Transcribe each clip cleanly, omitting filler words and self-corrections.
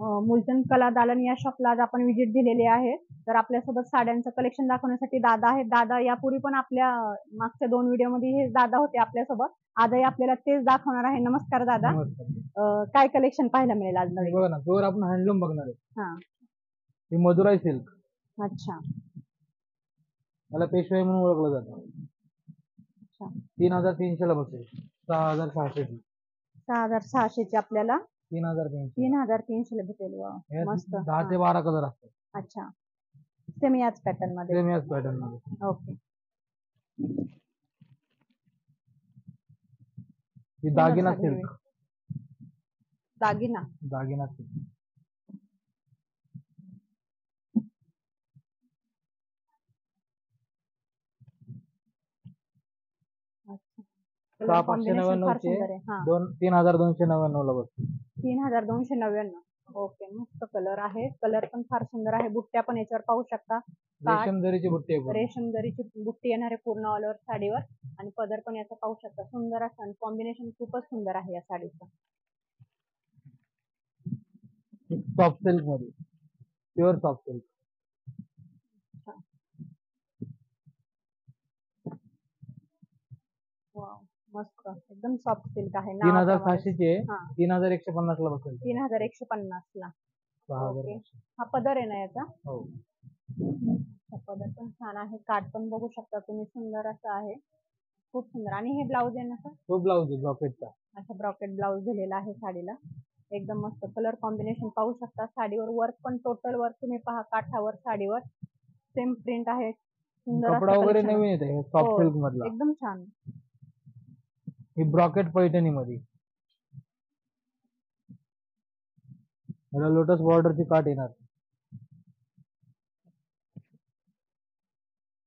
मुलचंद कला दालन या शॉपला आज आपण व्हिजिट दिलेली आहे. तर आपल्यासोबत साड्यांचं कलेक्शन दाखवण्यासाठी दादा आहेत. दादा यापूर्वी पण आपल्या मागच्या 2 व्हिडिओमध्ये हे दादा होते आपल्यासोबत. आजही आपल्याला तेच दाखवणार आहे. नमस्कार दादा. नमस्कार. काय कलेक्शन पाहायला मिळेल आज नवीन? बघा ना, प्युअर आपण हँडलूम बघणार आहे. हा, ही मधुराई सिल्क. अच्छा याला पेशवाई म्हणून ओळखलं जातं. अच्छा. 3300 ला बसेल. 6600 ची. 6600 ची आपल्याला 3300. 3300 ला भेटेल. वा, मस्त. 10 ते 12 कलर असतात. अच्छा, सेम याच पॅटर्न मध्ये. सेम याच पॅटर्न मध्ये. ओके. ही दागिना सिल्क. दागिना दागिना सिल्क. कलर कॉम्बिनेशन फार सुंदर आहे. हा, 3299 ला बसते. 3299. ओके, मस्त कलर आहे. कलर पण फार सुंदर आहे. बुट्ट्या पण याच्यावर पाहू शकता. रेशम जरीची बुट्टी आहे. रेशम जरीची बुट्टी येणार आहे पूर्ण ऑल ओव्हर साडीवर. आणि पदर पण याचा पाहू शकता. सुंदर असं कॉम्बिनेशन खूपच सुंदर आहे या साडीचं. सॉफ्ट सिल्क मध्ये, प्युअर सॉफ्ट सिल्क. वाव, मस्त एकदम सॉफ्ट सिल्क आहे. 3600 ची आहे. 3150 ला बसेल. 3150 ला. ओके. हा पदर आहे ना याचा? हो. पदर पण छान आहे. काठ पण बघू शकता तुम्ही, सुंदर असं आहे. खूप सुंदर. आणि हे ब्लाऊज आहे ना सर? तो ब्लाऊज आहे ब्रॉकेटचा. अच्छा, ब्रॉकेट ब्लाऊज दिलेला आहे साडीला. एकदम मस्त कलर कॉम्बिनेशन पाहू शकता. साडीवर वर्क पण टोटल वर्क तुम्ही पहा. काठावर साडीवर सेम प्रिंट आहे. सुंदर कपडा वगैरे नवीन येते सॉफ्ट सिल्क मधला. एकदम छान. ही ब्रॉकेट पैठणी मध्ये. याला लोटस बॉर्डरची काठ येणार.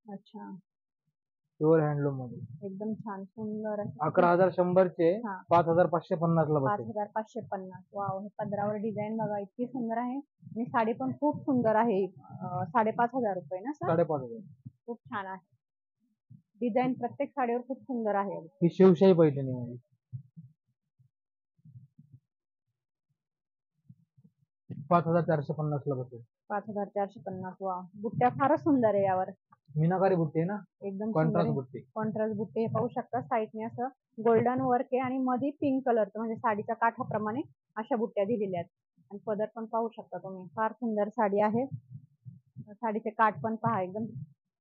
अच्छा, प्युअर हँडलूम मध्ये एकदम छान सुंदर. 11100 चे 5550 ला बसेल. 5550. वाव, हे पदरावर डिझाईन बघा, इतकी सुंदर आहे. आणि साडी पण खूप सुंदर आहे. 5500 रुपये ना सर? 5500. खूप छान आहे. डिझाईन प्रत्येक साडीवर खूप सुंदर आहे. ही शिवशाही पैठणी मध्ये 5450 ला बसेल. 5450. वा, बुट्ट्या फारच सुंदर आहे यावर. मीनाकारी बुट्टी आहे ना, एकदम कॉन्ट्रास्ट बुट्टी. कॉन्ट्रास्ट बुट्टी हे पाहू शकता. साईडने असं गोल्डन वर्क आहे आणि मध्ये पिंक कलर, म्हणजे साडीच्या काठाप्रमाणे अशा बुट्ट्या दिलेल्या आहेत. आणि पदर पण पाहू शकता तुम्ही. फार सुंदर साडी आहे. साडीचे काठ पण पहा, एकदम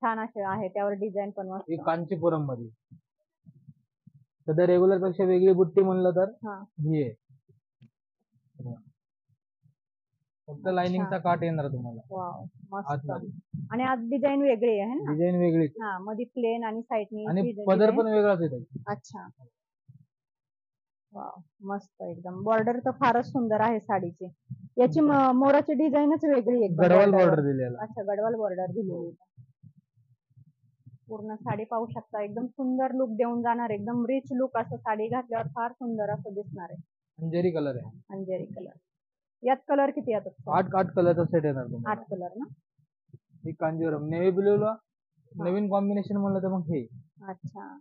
छान असे आहे. त्यावर डिझाईन पण मस्त. कांचीपुरम मध्ये. सध्या रेग्युलर पेक्षा वेगळी बुट्टी म्हणलं तर ही आहे. फक्त लाइनिंगचा काठ येणार तुम्हाला. वाव, मस्त. आणि आज डिझाईन वेगळी आहे ना? डिझाईन वेगळी. हा, मध्ये प्लेन आणि साईडनी. आणि पदर पण वेगळाच येतो. अच्छा, वाव, मस्त एकदम. बॉर्डर तर फारच सुंदर आहे साडीची. याची मोराची डिझाईनच वेगळी आहे. गडवाल बॉर्डर दिलेला. अच्छा, गडवाल बॉर्डर दिलेली. पूर्ण साडी पाहू शकता. एकदम सुंदर लुक देऊन जाणार. एकदम रिच लुक असं साडी घातल्यावर फार सुंदर असं दिसणार आहे. अंजेरी कलर आहे. अंजेरी कलर. यात कलर किती येतात? 8 कलरचा सेट येणार तुम्हाला. 8 कलर ना? ही कांजीवरम नेव्ही ब्लू ला नवीन कॉम्बिनेशन म्हणलं तर मग हे. अच्छा,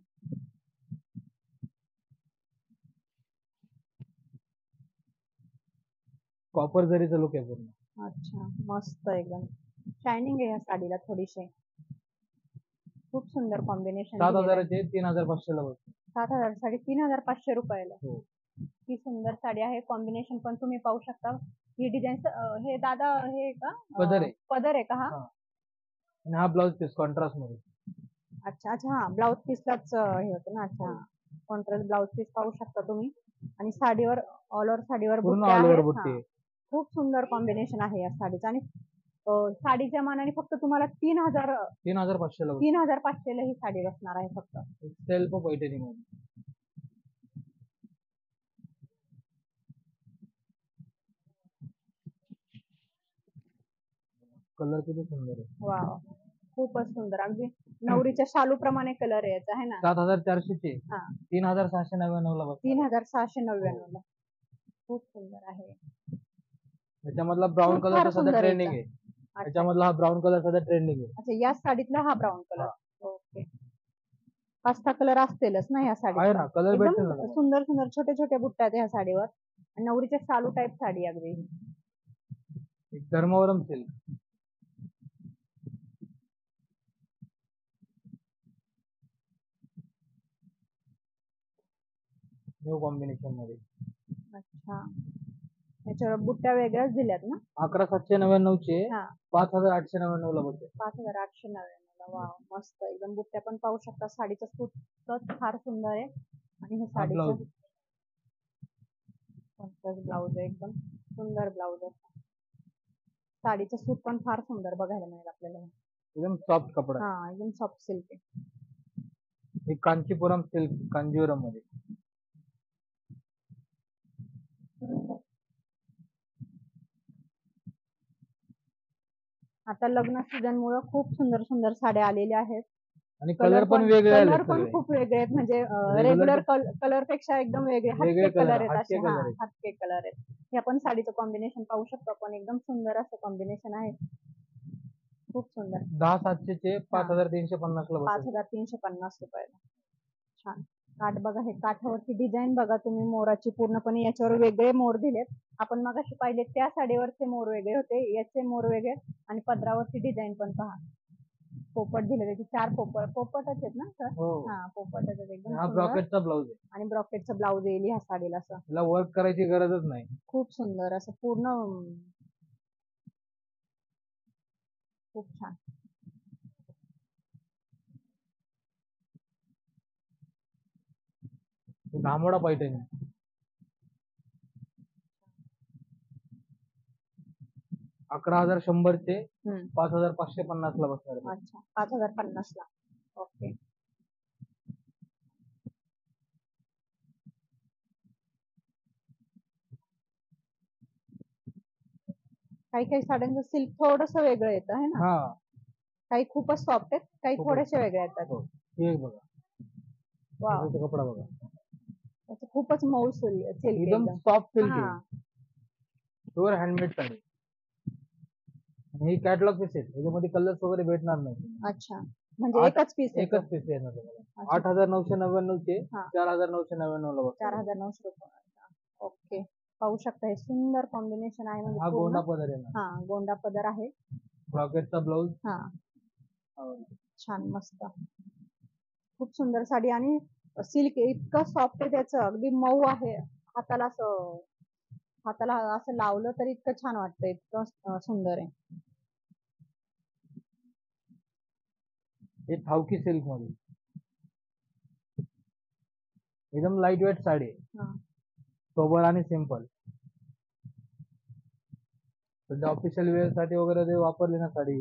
कॉपर जरीचा लुक आहे पूर्ण. अच्छा, मस्त एकदम शायनिंग आहे या साडीला थोडीशी. खूप सुंदर कॉम्बिनेशन. 7000 चे 3500 ला बसते. 7000 साडी 3500 रुपयाला. हो. ही सुंदर साडी आहे. कॉम्बिनेशन पण तुम्ही पाहू शकता. ही डिझाईन हे दादा हे का पदर आहे? पदर आहे का हा? आणि हा ब्लाउज पीस कॉन्ट्रास्ट मध्ये. अच्छा अच्छा, हा ब्लाउज पीसलाच हे होतं ना. अच्छा, कॉन्ट्रास्ट ब्लाउज पीस पाहू शकता तुम्ही. आणि साडीवर ऑल ओव्हर साडीवर बुट्टी. खूप सुंदर कॉम्बिनेशन आहे या साडीचं. आणि साडीच्या मानाने फक्त तुम्हाला 3500 ला 3500 ला ही साडी बसणार आहे फक्त. सेल्फ पैठणी मध्ये. कलर किती सुंदर आहे. वाव, खूपच सुंदर. अगदी नवरीच्या शालू प्रमाणे कलर आहे याचा, आहे ना? 7400 चे 3699 ला बसते. 3699 ला. खूप सुंदर आहे. त्याच्यामधला ब्राऊन कलर सध्या ट्रेंडिंग आहे. त्याच्यामधला हा ब्राऊन कलर सध्या ट्रेंडिंग आहे. अच्छा, या साडीतला हा ब्राऊन कलर. ओके. 5-6 कलर असतीलच ना या साडीत? आहे ना, कलर भेटेल ना. सुंदर सुंदर छोटे छोटे बुट्ट्या आहेत या साडीवर. नवरीच्या शालू टाईप साडी अगदी. धर्मावरम सिल्क. न्यू कॉम्बिनेशन मध्ये. अच्छा, याच्यावर बुट्ट्या वेगळ्याच दिल्यात ना. 11,799 चे हा, 5,899 ला बसेल. 5,899 ला. वाव, मस्त एकदम. बुट्ट्या पण पाहू शकता. साडीचं सूत फार सुंदर आहे आणि हे साडीचं ब्लाऊज आहे, एकदम सुंदर ब्लाऊज आहे. साडीचं सूत पण फार सुंदर बघायला मिळेल आपल्याला. एकदम सॉफ्ट कपडा. हा, एकदम सॉफ्ट सिल्क आहे. हे कांचीपुरम सिल्क, कांजीवरम मध्ये. आता लग्न सीझन मुळे खूप सुंदर सुंदर साड्या आलेल्या आहेत आणि कलर पण वेगळे आले. कलर पण खूप वेगळे आहेत. म्हणजे रेग्युलर कलर पेक्षा एकदम वेगळे हटके कलर आहेत असे. हा, हटके कलर आहेत. हे आपण साडीचं कॉम्बिनेशन पाहू शकतो. आपण एकदम सुंदर असं कॉम्बिनेशन आहे. खूप सुंदर. 10,700 चे 5,350 ला. 5,350 रुपयाला. छान. काठ बघा, हे काठावरची डिझाईन बघा तुम्ही, मोराची पूर्णपणे. याच्यावर वेगळे मोर दिलेत. आपण मगाशी पाहिले त्या साडीवरचे मोर वेगळे होते, याचे मोर वेगळे. आणि पदरावरची डिझाईन पण पहा, पोपट दिले. त्याचे 4 पोपटच आहेत ना सर. हा, पोपटच आहेत. एकदम हा ब्रॉकेटचा ब्लाऊज आहे आणि ब्रॉकेटचा ब्लाऊज येईल ह्या साडीला. असं त्याला वर्क करायची गरजच नाही. खूप सुंदर असं पूर्ण. खूप छान. धामोडा पैठणी. 11,100 चे 5,550 ला बसणार. अच्छा, 5,050 ला. ओके. काही काही साड्यांचं सिल्क थोडस वेगळं येतं है ना. काही खूपच सॉफ्ट आहेत, काही थोडेसे वेगळे येतात. हे बघा, वाव, कपडा बघा, त्याचं खूपच मऊ सिल्क, एकदम सॉफ्ट सिल्क आहे. Pure handmade sari. ही कॅटलॉग पीस आहे, याच्यामध्ये कलर्स वगैरे भेटणार नाही. अच्छा, म्हणजे एकच पीस येणार तुम्हाला. 8,999 चे 4,999 ला. 4,900 रुपये. ओके. पाहू शकता, हे सुंदर कॉम्बिनेशन आहे. म्हणजे गोंडा पदर आहे. हा, गोंडा पदर आहे. ब्रॉकेटचा ब्लाऊज. हा, छान, मस्त. खूप सुंदर साडी. आणि सिल्क इतकं सॉफ्ट आहे, त्याचं अगदी मऊ आहे. हाताला असं लावलं तरी इतकं छान वाटतं, इतकं सुंदर आहे. हे थावकी सिल्क मध्ये एकदम लाईट वेट साडी आहे. सोबर आणि सिंपल. सध्या ऑफिशियल वेअर साठी वगैरे जरी वापरली ना साडी,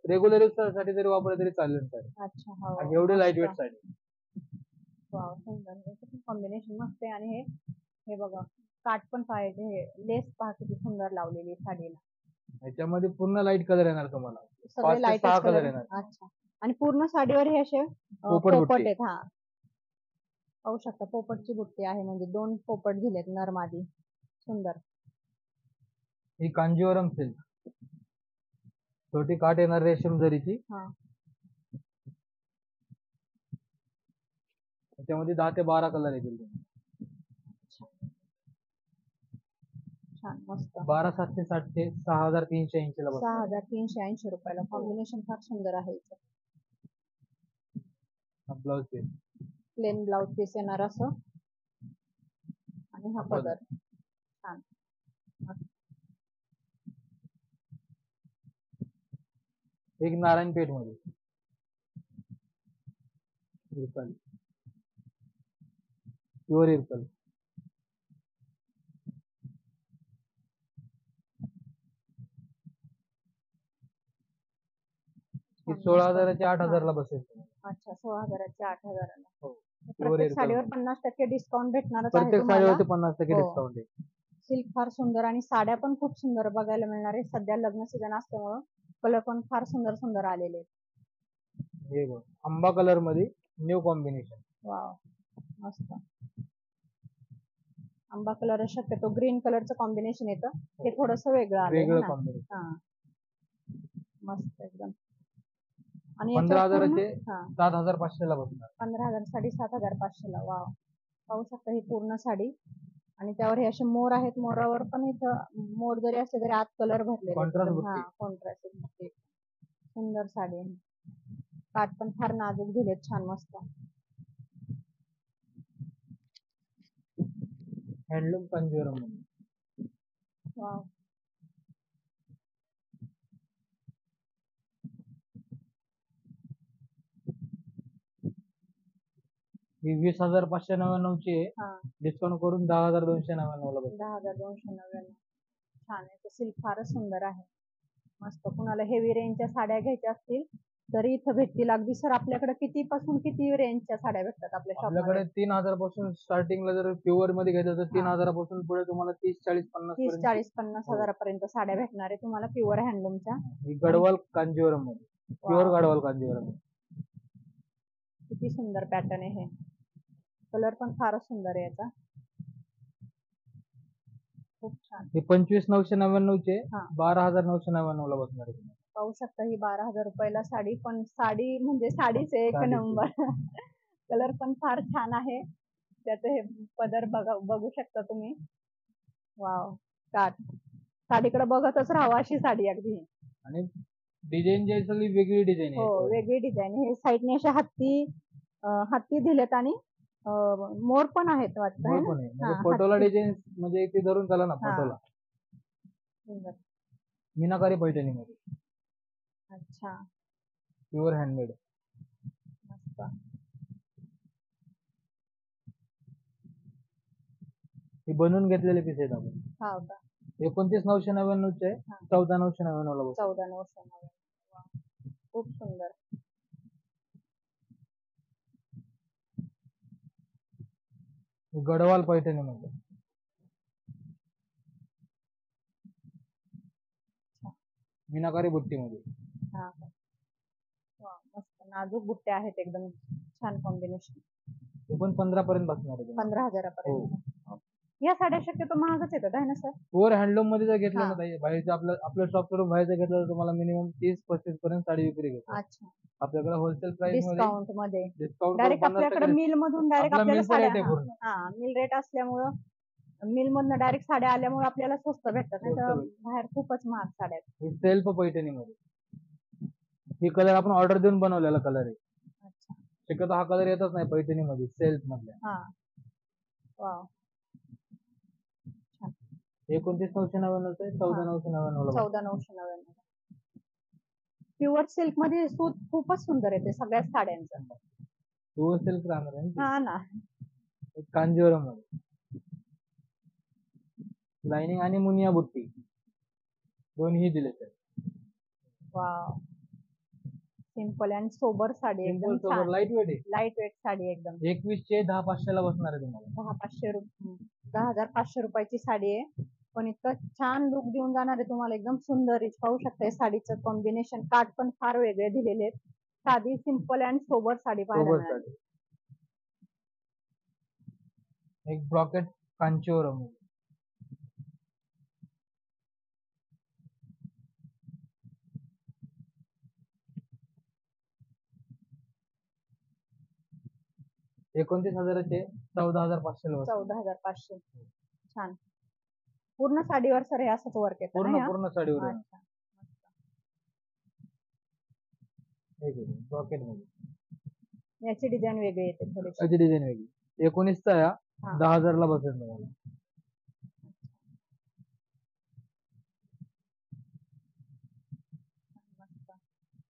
रेग्युलर यूज साठी जरी वापरली तरी चालेल साडी. अच्छा, आणि एवढी लाईट वेट साडी. वाव, सुंदर. कॉम्बिनेशन मस्त आहे. आणि हे बघा, काठ पण पाहिजे. हे लेस पहा किती सुंदर लावलेली साडीला. ह्याच्यामध्ये पूर्ण लाईट कलर येणार तुम्हाला. सगळे लाईट कलर येणार. अच्छा, आणि पूर्ण साडीवर हे असे पोपट आहेत. हा, पाहू शकता, पोपटची बुट्टी आहे. म्हणजे 2 पोपट दिलेत नर मादी. सुंदर. ही कांजीवरम सिल्क, छोटी काठ येणार रेशम जरीची. त्याच्यामध्ये 10 ते 12 कलर येतील. छान, मस्त. 12,760 ते 6,380 ला. 6,380 रुपयाला. कॉम्बिनेशन फार सुंदर आहे. Blouse piece, plain blouse piece येणार असं. आणि हा पदर. छान. एक नारायणपेठ मध्ये इरकल, प्युअर इरकल. 16,000 चे 8,000 ला बसेल. अच्छा, 16,000 चे 8,000 ला. हो. प्रत्येक साडीवर 50% डिस्काउंट भेटणार. प्रत्येक साडीवरती 50% डिस्काउंट आहे. सिल्क फार सुंदर. आणि साड्या पण खूप सुंदर बघायला मिळणार आहे. सध्या लग्न सीझन असल्यामुळे कलर पण फार सुंदर सुंदर आलेले आहेत. हे बघ, आंबा कलर मध्ये न्यू कॉम्बिनेशन. वाव, मस्त. आंबा कलर शक्यतो ग्रीन कलरचं कॉम्बिनेशन येतं, हे थोडस वेगळं आलं. हा, मस्त एकदम. आणि 15,000 चे 7,500 ला बसणार. 15,000 साडी 7,500 ला. वाव, पाहू शकता ही पूर्ण साडी आणि त्यावर हे असे मोर आहेत, मोरावर पण इथं मोर जरी असले तरी आत कलर भरलेले कॉन्ट्रास्ट. सुंदर साडी आहे. काठ पण फार नाजूक दिलेत, छान मस्त. हँडलूम कांजीवरम. वाव. ही 20,599 ची आहे. डिस्काउंट करून 10,299 ला बसते. 10,299. छान आहे. सिल्क फारच सुंदर आहे, मस्त. कुणाला हेवी रेंजच्या साड्या घ्यायच्या असतील तरी इथं भेटतील. अगदी सर आपल्याकडे किती पासून किती रेंजच्या साड्या भेटतात आपल्या शॉप आपल्याकडे 3,000 पासून स्टार्टिंगला जर प्युअर मध्ये घ्यायचं तर 3,000 पासून पुढे तुम्हाला 30, 40, 50 30, 40, 50 हजारापर्यंत साड्या भेटणार आहे तुम्हाला प्युअर हँडलूमच्या. गडवाल कांजीवरम मध्ये, प्युअर गडवाल कांजीवरम. किती सुंदर पॅटर्न आहे हे. कलर पण फारच सुंदर आहे याचा, खूप छान. हे 25,999 चे 12,999 ला बसणार आहे. पाहू शकता ही 12,000 रुपयाला साडी, पण साडी म्हणजे साडीच एक नंबर. कलर पण फार छान आहे त्याचे. हे पदर बघू शकता तुम्ही. वाव. काठ साडीकडे बघतच राहावं अशी साडी अगदी. आणि डिझाईन जी सगळी वेगळी डिझाईन आहे. हो, वेगळी डिझाईन. हे साईडने अशा हत्ती दिलेत आणि मोर पण आहेत वाटतं. फोटोला डिझाईन म्हणजे इथे धरून चला ना फोटोला. मीनाकारी पैठणी मध्ये. अच्छा. Pure handmade. मस्त. हे बनवून घेतलेले पीस आहेत आपण. हो का. 29,999 चे 14,999 ला बसते. 14,999. खूप सुंदर. गडवाल पैठणी मध्ये. मीनाकारी बुट्टी मध्ये. मस्त नाजूक बुट्ट्या आहेत, एकदम छान कॉम्बिनेशन. ते पण 15 पर्यंत बसणार आहे. 15,000पर्यंत. या साड्या शक्यतो महागच येतात आहे ना सर. प्युअर हँडलूम मध्ये जर घेतलं ना ताई, बाहेरचं आपलं शॉप करून बाहेरचं घेतलं तर तुम्हाला मिनिमम 30-35 पर्यंत साडी विक्री घेतो. अच्छा. आपल्याकडे होलसेल प्राइस डिस्काउंट मध्ये डिस्काउंट डायरेक्ट आपल्याकडे मिल मधून डायरेक्ट आपल्याला साड्या. मिल रेट असल्यामुळं, मिल मधनं डायरेक्ट साड्या आल्यामुळे आपल्याला स्वस्त भेटतात, नाही तर बाहेर खूपच महाग साड्या आहेत. सेल्फ पैठणी मध्ये. ही कलर आपण ऑर्डर देऊन बनवलेला कलर आहे. अच्छा. शक्यतो हा कलर येतच नाही पैठणी मध्ये सेल्फ मधल्या. वाव. 29,999 चे 14,999 ला. 14,999. प्युअर सिल्क मध्ये सूत खूपच सुंदर येते सगळ्याच साड्यांचं. प्युअर सिल्क राहणार आहे. हा ना. कांजीवरम मध्ये लाइनिंग आणि मुनिया बुट्टी दोन्ही दिले तर. Wow. Simple and sober sari, एकदम सोबर, लाईट वेट आहे. लाईट वेट साडी एकदम. 21 चे 10,500 ला बसणार आहे तुम्हाला. 10,500 रुपयाची साडी आहे, पण इतकं छान लुक देऊन जाणार आहे तुम्हाला, एकदम सुंदर. पाहू शकता साडीचं कॉम्बिनेशन. काठ पण फार वेगळे दिलेले आहेत. साधी सिंपल अँड सोबर साडी पाहायला. एक ब्रॉकेट कांचीवरम. चे 14,500 ला. 14,500. छान. पूर्ण साडीवर सर हे असंच वर्क येतं. पूर्ण साडीवर. ब्रॉकेट मध्ये याची डिझाईन वेगळी येते थोडीशी. याची डिझाईन वेगळी. 19 चा या 10,000 ला बसेल तुम्हाला.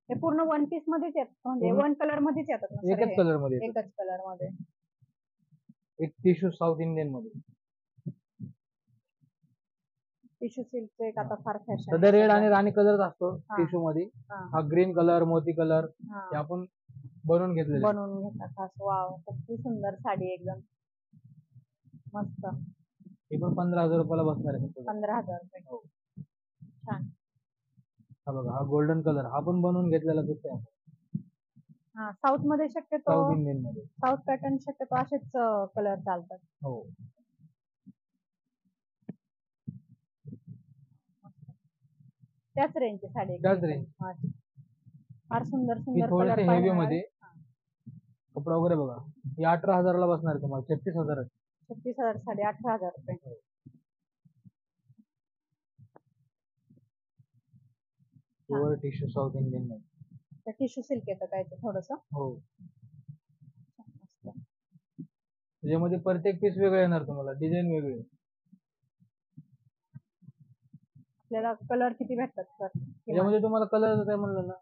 हे पूर्ण वन पीस मध्येच येतात, म्हणजे वन कलर मध्येच येतात ना? एकच कलर मध्ये. एकच कलर मध्ये. एक टिश्यू साऊथ इंडियन मध्ये. टिश्यू सिल्क एक आता फार फॅशन. सध्या रेड आणि राणी कलर असतो टिश्यू मध्ये. हा ग्रीन कलर, मोती कलर हे आपण बनवून घेतात. वाव. खूप सुंदर साडी, एकदम मस्त. हे पण 15,000 रुपयाला बसणार आहे. 15,000 रुपये. छान. हा बघा, हा गोल्डन कलर हा पण बनवून घेतलेला पीस आहे. साऊथ मध्ये शक्यतो, साऊथ इंडियन मध्ये साऊथ पॅटर्न शक्यतो असेच कलर चालतात. हो. त्याच रेंजची साडी. त्याच रेंज. फार सुंदर सुंदर कलर. हेवी मध्ये कपडा वगैरे बघा. ही 18,000 ला बसणार तुम्हाला. 36,000. 36,000 साडी 18,000 रुपये. प्युअर टिश्यू साऊथ इंडियन मध्ये. टिश्यू सिल्क येतं काय ते थोडस. हो. त्याच्यामध्ये प्रत्येक पीस वेगळे येणार तुम्हाला, डिझाईन वेगळे. आपल्याला कलर किती भेटतात सर? त्याच्यामध्ये तुम्हाला कलर काय म्हणलं ना,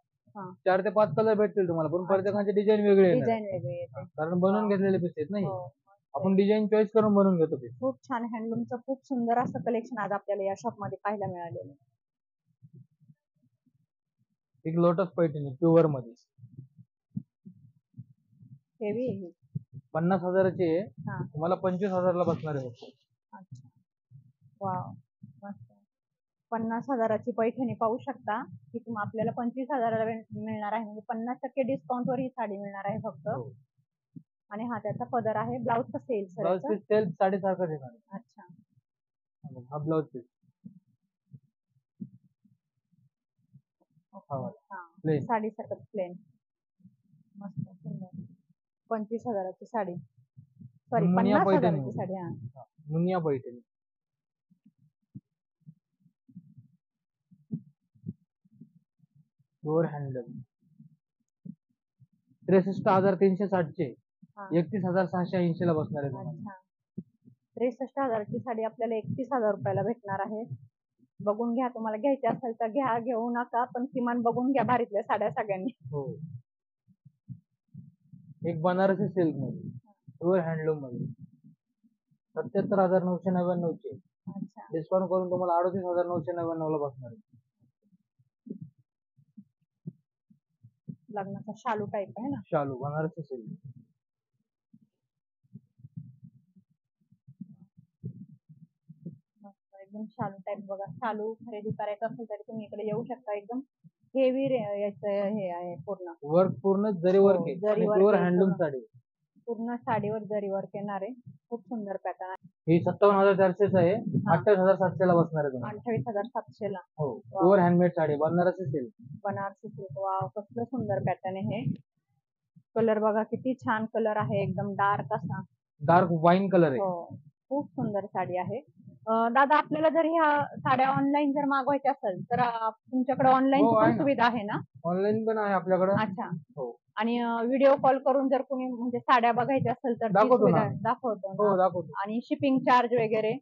4 ते 5 कलर भेटतील तुम्हाला, पण प्रत्येकाचे डिझाईन वेगळे येणार. डिझाईन वेगळे येते कारण बनवून घेतलेले पीस आहेत नाही, आपण डिझाईन चॉईस करून बनवून घेतो पीस. खूप छान हँडलूमचं खूप सुंदर असं कलेक्शन आज आपल्याला या शॉप मध्ये पाहायला मिळालेलं. एक लोटस पैठणी प्युअर मध्ये हेवी आहे. 50,000ची आहे, तुम्हाला 25,000ला बसणार आहे. अच्छा, वाव, मस्त. 50,000ची पैठणी पाहू शकता की तुम्हाला आपल्याला 25,000ला मिळणार आहे. म्हणजे 50% डिस्काउंट वर ही साडी मिळणार आहे फक्त. आणि हा त्याचा पदर आहे. ब्लाउज कसं येईल सर? ब्लाउज पीस सेल्फ साडीसारखं येणार. अच्छा, हा ब्लाउज पीस साडी सारखं प्लेन, मस्त सुंदर. 25,000ची साडी, सॉरी 50,000ची साडी. हा, मुनिया पैठणी प्युअर हँडलूम. 63,360चे 31,680 ला बसणार आहे. अच्छा, 63,000ची साडी आपल्याला 31,000 रुपयाला भेटणार आहे. बघून घ्या, तुम्हाला घ्यायची असेल तर घ्या, घेऊ नका, पण किमान बघून घ्या भारीतल्या साड्या सगळ्यांनी. हो. एक बनारसी सिल्क मध्ये प्युअर हँडलूम मध्ये 77,999चे. अच्छा, डिस्काउंट करून तुम्हाला 38,999 ला बसणार आहे. लग्नाचा शालू टाईप आहे ना? शालू बनारसी सिल्क. एकदम शालू टाईप बघा. शालू खरेदी करायचं असेल तरी तुम्ही इकडे येऊ शकता. एकदम हेवी याचं हे आहे, पूर्ण वर्क, पूर्ण जरी वर्क आहे, प्युअर हँडलूम साडी, पूर्ण साडीवर जरी वर्क येणार आहे. खूप सुंदर पॅटर्न आहे. ही 57,400 आहे, 28,700 ला बसणार आहे. 28,700 ला. हो, pure handmade sari, Banarasi silk. Banarasi silk, wow, कसलं सुंदर पॅटर्न आहे हे. कलर बघा किती छान कलर आहे, एकदम डार्क असा, डार्क वाईन कलर आहे. हो, खूप सुंदर साडी आहे. दादा, आपल्याला जर ह्या साड्या ऑनलाईन जर मागवायच्या असेल तर तुमच्याकडे ऑनलाईन पण सुविधा आहे ना? ऑनलाईन पण आहे आपल्याकडे. अच्छा, आणि व्हिडिओ कॉल करून जर कोणी म्हणजे साड्या बघायच्या असेल तर दाखवतो. आणि शिपिंग चार्ज वगैरे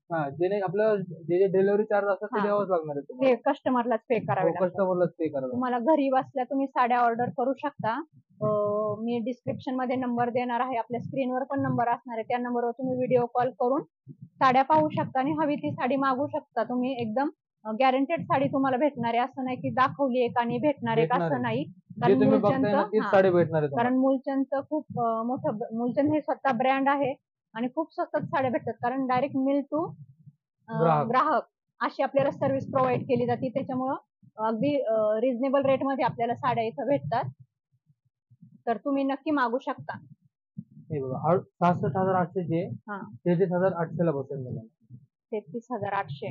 आपलं जे डिलिव्हरी चार्ज असतात ते द्यावंच लागणार आहे. हे कस्टमरलाच पे करावे लागतात. कस्टमरलाच पे करावे. तुम्हाला घरी बसल्या तुम्ही साड्या ऑर्डर करू शकता. मी डिस्क्रिप्शन मध्ये नंबर देणार आहे, आपल्या स्क्रीनवर पण नंबर असणार आहे. त्या नंबरवर तुम्ही व्हिडिओ कॉल करून साड्या पाहू शकता आणि हवी ती साडी मागवू शकता तुम्ही. एकदम गॅरंटेड साडी तुम्हाला भेटणार आहे. असं नाही की दाखवली एक आणि भेटणार आहे, असं नाही. कारण मुलचंदचं खूप मोठं, मुलचंद हे स्वतः ब्रँड आहे आणि खूप स्वस्तात साड्या भेटतात. कारण डायरेक्ट मिल टू ग्राहक अशी आपल्याला सर्व्हिस प्रोव्हाइड केली जाते. त्याच्यामुळं अगदी रिझनेबल रेट मध्ये आपल्याला साड्या इथं भेटतात. तर तुम्ही नक्की मागू शकता. 66,800 चे 33,800 ला बसेल. 33,800.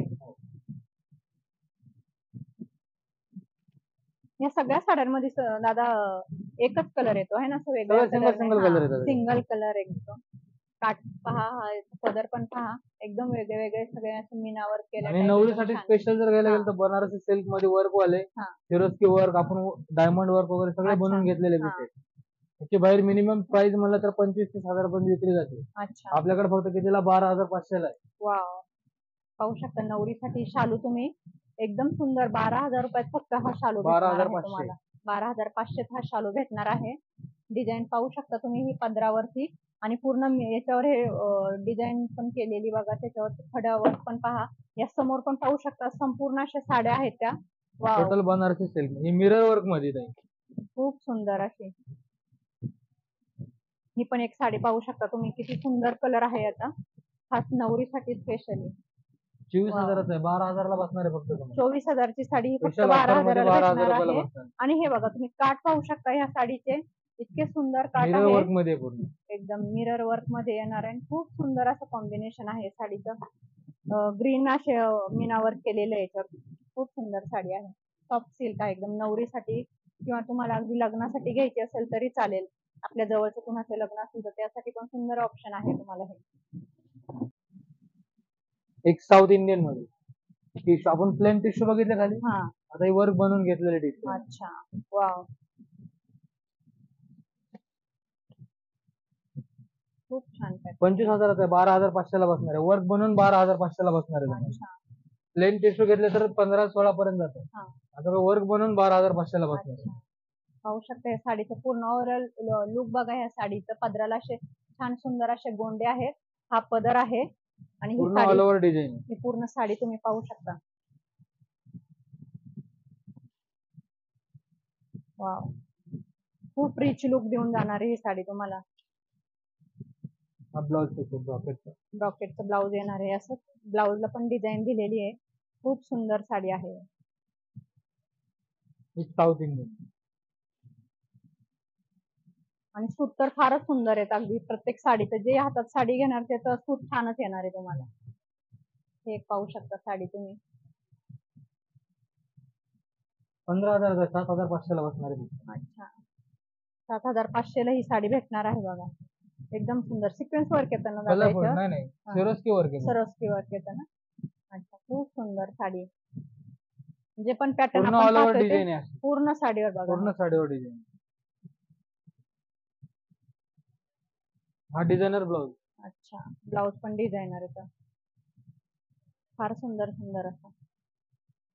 या सगळ्या साड्यांमध्ये दादा एकच कलर येतो आहे ना? सिंगल कलर एकदम. काठ पहा, पदर पण पहा, एकदम वेगळे वेगळे सगळे असे मीनावर केले. आणि नवरीसाठी स्पेशल जर घ्यायला गेलं तर बनारसी सिल्क मध्ये वर्क वाले, फिरोस्की वर्क, आपण डायमंड वर्क वगैरे सगळे बनवून घेतलेले पीस आहेत. त्याची बाहेर मिनिमम प्राइस म्हणलं तर 25,000 पर्यंत विकली जाते. आपल्याकडे फक्त कितीला 12,500 ला आहे. वाव, पाहू शकता. नवरीसाठी शालू तुम्ही एकदम सुंदर 12,000 रुपयात फक्त हा शालू 12,500. 12,500 हा शालू भेटणार आहे. डिझाईन पाहू शकता तुम्ही ही पदरावरती, आणि पूर्ण याच्यावर हे डिझाईन पण केलेली बघा. त्याच्यावर खड्यावर पण पहा, या समोर पण पाहू शकता. संपूर्ण अशा साड्या आहेत त्या. टोटल बनारसी सिल्क, ही मिरर वर्क मध्ये आहे. खूप सुंदर अशी ही पण एक साडी पाहू शकता तुम्ही. किती सुंदर कलर आहे याचा, खास नवरीसाठी स्पेशली. 24,000 आहे, 12,000 ला बसणार आहे फक्त. 24,000ची साडी फक्त 12,000 आहे. आणि हे बघा तुम्ही काठ पाहू शकता ह्या साडीचे, इतके सुंदर काठ आहे. वर्क मध्ये पूर्ण एकदम मिरर वर्क मध्ये येणार आहे. खूप सुंदर असं कॉम्बिनेशन आहे साडीचं. ग्रीन असे मीनावर केलेलं आहे याच्यावर. खूप सुंदर साडी आहे. सॉफ्ट सिल्क आहे एकदम. नवरीसाठी किंवा तुम्हाला अगदी लग्नासाठी घ्यायची असेल तरी चालेल. आपल्या जवळचं कुणाचं लग्न असेल तर त्यासाठी पण सुंदर ऑप्शन आहे तुम्हाला हे. एक साऊथ इंडियन मध्ये टिश्यू, आपण प्लेन टिश्यू बघितलं खाली, आता हे वर्क बनवून घेतलेले टिश्यू. अच्छा, वाव, खूप छान. 25,000 आहे, 12,500 ला बसणार आहे. वर्क बनवून 12,500 ला बसणार आहे. प्लेन टिश्यू घेतले तर 15-16 पर्यंत जातं. आता वर्क बनवून 12,500 ला बसणार आहे. पाहू शकता साडीचं पूर्ण ओव्हरऑल लुक बघा. ह्या साडीचं पदराला असे छान सुंदर असे गोंडे आहेत, हा पदर आहे आणि ही साडी ऑल ओव्हर डिझाईन, ही पूर्ण साडी तुम्ही पाहू शकता. वाव, खूप रिच लुक देऊन जाणार ही साडी तुम्हाला. ब्रॉकेटचं ब्लाउज येणार आहे, असं ब्लाउजला पण डिझाईन दिलेली आहे. खूप सुंदर साडी आहे. साऊथ इंडियन आणि सूत तर फारच सुंदर आहेत. अगदी प्रत्येक साडीचं जे हातात साडी घेणार त्याचं सूत छानच येणार आहे तुम्हाला. हे पाहू शकता साडी तुम्ही. 15,000, 7,500 ला बसणार आहे. अच्छा, 7,500 ला ही साडी भेटणार आहे बघा. एकदम सुंदर सिक्वेन्स वर्क येतं ना, नाही सिरोस्की वर्क आहे. सिरोस्की वर्क येतं ना. अच्छा, खूप सुंदर साडी. जे पण पॅटर्न पूर्ण आपण ऑल ओव्हर पाहतोय ते डिझाईन आहे. पूर्ण साडीवर बघा. पूर्ण साडीवर डिझाईन. हा डिझायनर ब्लाउज. अच्छा, ब्लाउज पण डिझायनर येतं. फार सुंदर सुंदर असं.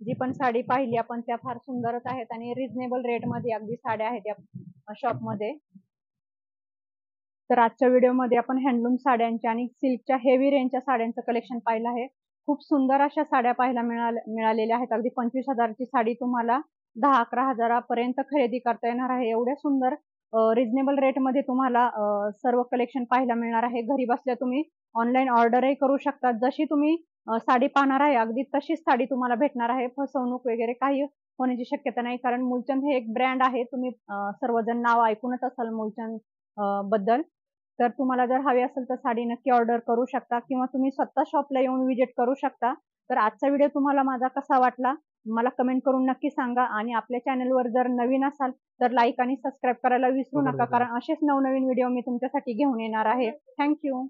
जी पण साडी पाहिली आपण त्या फार सुंदरच आहेत आणि रिझनेबल रेट मध्ये अगदी साड्या आहेत या शॉप मध्ये. तर आजच्या व्हिडिओमध्ये आपण हँडलूम साड्यांच्या आणि सिल्कच्या हेवी रेंजच्या साड्यांचं कलेक्शन पाहिलं आहे. खूप सुंदर अशा साड्या पाहायला मिळालेल्या आहेत. अगदी 25,000ची साडी तुम्हाला 10-11 हजारापर्यंत खरेदी करता येणार आहे. एवढ्या सुंदर रिझनेबल रेट मध्ये तुम्हाला सर्व कलेक्शन पाहायला मिळणार आहे. घरी बसल्या तुम्ही ऑनलाईन ऑर्डरही करू शकता. जशी तुम्ही साडी पाहणार आहे अगदी तशीच साडी तुम्हाला भेटणार आहे. फसवणूक वगैरे काही होण्याची शक्यता नाही, कारण मूलचंद हे एक ब्रँड आहे. तुम्ही सर्वजण नाव ऐकूनच असाल मूलचंद बद्दल. तर तुम्हाला जर हवी असेल तर साडी नक्की ऑर्डर करू शकता किंवा तुम्ही स्वतः शॉपला येऊन विजिट करू शकता. तर आजचा व्हिडिओ तुम्हाला माझा कसा वाटला मला कमेंट करून नक्की सांगा. आणि आपल्या चॅनलवर जर नवीन असाल तर लाईक आणि सबस्क्राईब करायला विसरू नका, कारण असेच नवनवीन व्हिडिओ मी तुमच्यासाठी घेऊन येणार आहे. थँक्यू.